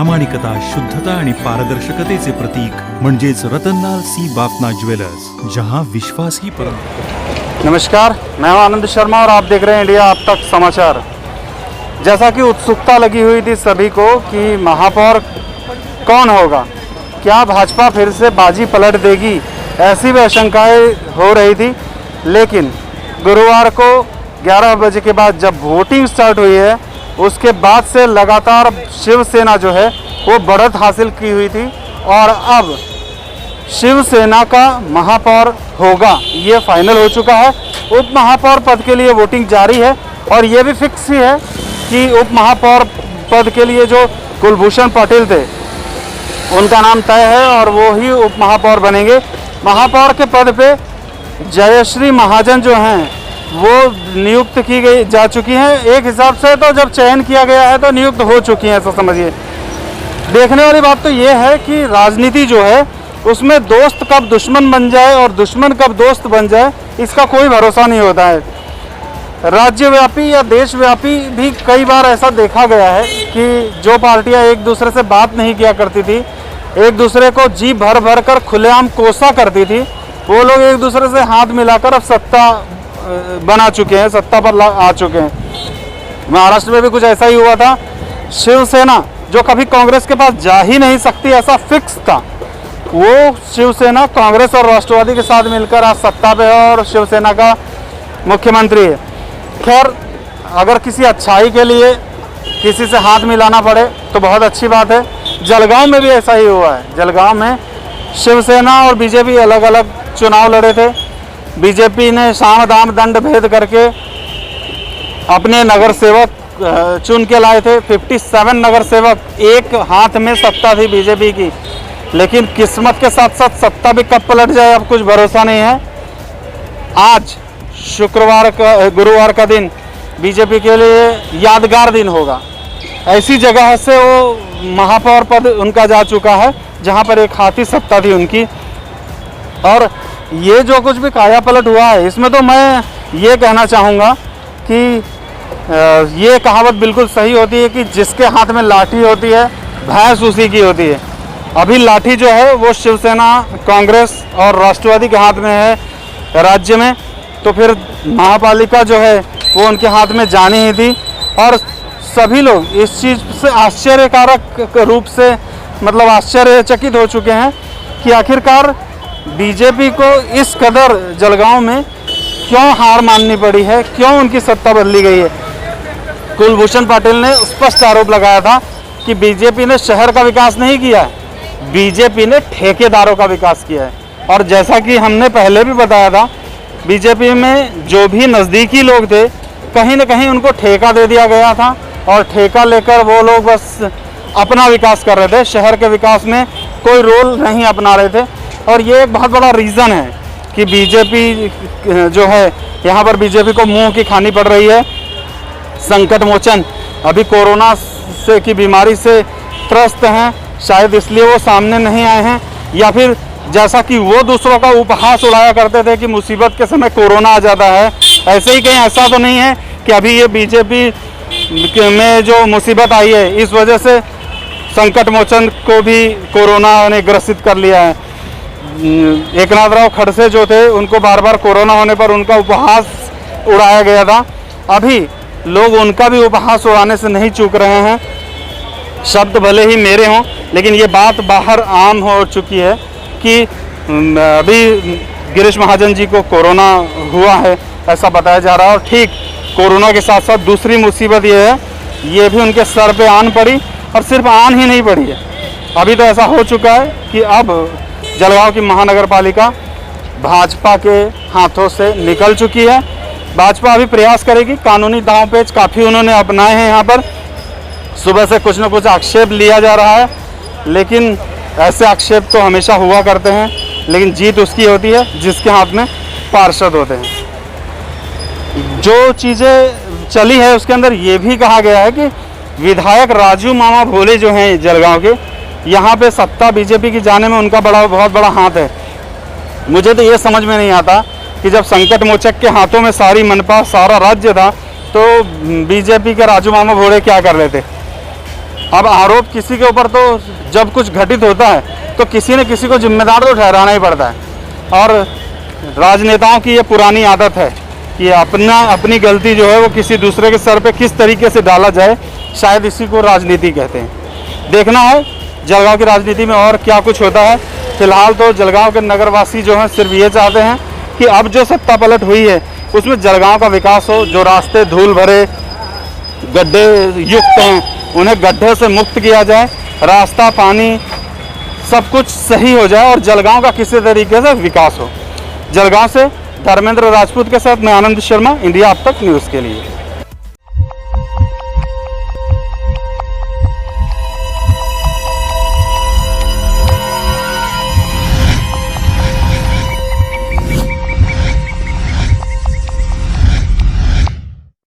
प्रामाणिकता, शुद्धता आणि पारदर्शकतेचे प्रतीक म्हणजेच रतनलाल सी बाफना ज्वेलर्स, जहां विश्वास ही परंपरा। नमस्कार, मैं हूं आनंद शर्मा और आप देख रहे हैं इंडिया अब तक समाचार। जैसा कि उत्सुकता लगी हुई थी सभी को कि महापौर कौन होगा, क्या भाजपा फिर से बाजी पलट देगी, ऐसी भी आशंकाएं हो रही थी। लेकिन गुरुवार को 11 बजे के बाद जब वोटिंग स्टार्ट हुई है, उसके बाद से लगातार शिवसेना जो है वो बढ़त हासिल की हुई थी और अब शिवसेना का महापौर होगा, ये फाइनल हो चुका है। उप महापौर पद के लिए वोटिंग जारी है और ये भी फिक्स ही है कि उप महापौर पद के लिए जो कुलभूषण पाटिल थे उनका नाम तय है और वो ही उप महापौर बनेंगे। महापौर के पद पे जयश्री महाजन जो हैं वो नियुक्त की गई जा चुकी हैं। एक हिसाब से तो जब चयन किया गया है तो नियुक्त हो चुकी हैं, ऐसा समझिए। देखने वाली बात तो ये है कि राजनीति जो है उसमें दोस्त कब दुश्मन बन जाए और दुश्मन कब दोस्त बन जाए, इसका कोई भरोसा नहीं होता है। राज्यव्यापी या देशव्यापी भी कई बार ऐसा देखा गया है कि जो पार्टियां एक दूसरे से बात नहीं किया करती थी, एक दूसरे को जी भर भर कर खुलेआम कोसा करती थी, वो लोग एक दूसरे से हाथ मिलाकर अब सत्ता बना चुके हैं, सत्ता पर आ चुके हैं। महाराष्ट्र में भी कुछ ऐसा ही हुआ था। शिवसेना जो कभी कांग्रेस के पास जा ही नहीं सकती, ऐसा फिक्स था, वो शिवसेना कांग्रेस और राष्ट्रवादी के साथ मिलकर आज सत्ता पे है और शिवसेना का मुख्यमंत्री है। खैर, अगर किसी अच्छाई के लिए किसी से हाथ मिलाना पड़े तो बहुत अच्छी बात है। जलगांव में भी ऐसा ही हुआ है। जलगांव में शिवसेना और बीजेपी अलग अलग चुनाव लड़े थे। बीजेपी ने साम दाम दंड भेद करके अपने नगर सेवक चुन के लाए थे। 57 नगर सेवक, एक हाथ में सत्ता थी बीजेपी की, लेकिन किस्मत के साथ साथ सत्ता भी कब पलट जाए अब कुछ भरोसा नहीं है। आज गुरुवार का दिन बीजेपी के लिए यादगार दिन होगा। ऐसी जगह से वो महापौर पद उनका जा चुका है जहां पर एक हाथी सत्ता थी उनकी। और ये जो कुछ भी काया पलट हुआ है, इसमें तो मैं ये कहना चाहूँगा कि ये कहावत बिल्कुल सही होती है कि जिसके हाथ में लाठी होती है भैंस उसी की होती है। अभी लाठी जो है वो शिवसेना, कांग्रेस और राष्ट्रवादी के हाथ में है राज्य में, तो फिर महापालिका जो है वो उनके हाथ में जानी ही थी। और सभी लोग इस चीज़ से आश्चर्यकारक रूप से मतलब आश्चर्यचकित हो चुके हैं कि आखिरकार बीजेपी को इस कदर जलगांव में क्यों हार माननी पड़ी है, क्यों उनकी सत्ता बदली गई है। कुलभूषण पाटिल ने स्पष्ट आरोप लगाया था कि बीजेपी ने शहर का विकास नहीं किया है, बीजेपी ने ठेकेदारों का विकास किया है। और जैसा कि हमने पहले भी बताया था, बीजेपी में जो भी नज़दीकी लोग थे कहीं ना कहीं उनको ठेका दे दिया गया था और ठेका लेकर वो लोग बस अपना विकास कर रहे थे, शहर के विकास में कोई रोल नहीं अपना रहे थे। और ये एक बहुत बड़ा रीज़न है कि बीजेपी जो है यहाँ पर बीजेपी को मुंह की खानी पड़ रही है। संकट मोचन अभी कोरोना से की बीमारी से त्रस्त हैं, शायद इसलिए वो सामने नहीं आए हैं, या फिर जैसा कि वो दूसरों का उपहास उड़ाया करते थे कि मुसीबत के समय कोरोना आ जाता है, ऐसे ही कहीं ऐसा तो नहीं है कि अभी ये बीजेपी में जो मुसीबत आई है इस वजह से संकट मोचन को भी कोरोना ने ग्रसित कर लिया है। एकनाथ राव खड़से जो थे उनको बार बार कोरोना होने पर उनका उपहास उड़ाया गया था। अभी लोग उनका भी उपहास उड़ाने से नहीं चूक रहे हैं। शब्द भले ही मेरे हों, लेकिन ये बात बाहर आम हो चुकी है कि अभी गिरीश महाजन जी को कोरोना हुआ है ऐसा बताया जा रहा है। और ठीक कोरोना के साथ साथ दूसरी मुसीबत ये है, ये भी उनके सर पे आन पड़ी और सिर्फ आन ही नहीं पड़ी है, अभी तो ऐसा हो चुका है कि अब जलगांव की महानगर पालिका भाजपा के हाथों से निकल चुकी है। भाजपा अभी प्रयास करेगी, कानूनी दांव पेच काफ़ी उन्होंने अपनाए हैं। यहाँ पर सुबह से कुछ न कुछ आक्षेप लिया जा रहा है, लेकिन ऐसे आक्षेप तो हमेशा हुआ करते हैं, लेकिन जीत उसकी होती है जिसके हाथ में पार्षद होते हैं। जो चीज़ें चली है उसके अंदर ये भी कहा गया है कि विधायक राजू मामा भोले जो हैं जलगांव के, यहाँ पे सत्ता बीजेपी की जाने में उनका बहुत बड़ा हाथ है। मुझे तो ये समझ में नहीं आता कि जब संकट मोचक के हाथों में सारी मनपा, सारा राज्य था, तो बीजेपी के राजू मामा भोले क्या कर रहे थे। अब आरोप किसी के ऊपर तो जब कुछ घटित होता है तो किसी न किसी को जिम्मेदार तो ठहराना ही पड़ता है। और राजनेताओं की ये पुरानी आदत है कि अपनी गलती जो है वो किसी दूसरे के सर पे किस तरीके से डाला जाए, शायद इसी को राजनीति कहते हैं। देखना है जलगांव की राजनीति में और क्या कुछ होता है। फिलहाल तो जलगांव के नगरवासी जो हैं सिर्फ ये चाहते हैं कि अब जो सत्ता पलट हुई है उसमें जलगांव का विकास हो। जो रास्ते धूल भरे गड्ढे युक्त हैं उन्हें गड्ढे से मुक्त किया जाए, रास्ता पानी सब कुछ सही हो जाए और जलगांव का किसी तरीके से विकास हो। जलगांव से धर्मेंद्र राजपूत के साथ मैं आनंद शर्मा, इंडिया अब तक न्यूज़ के लिए।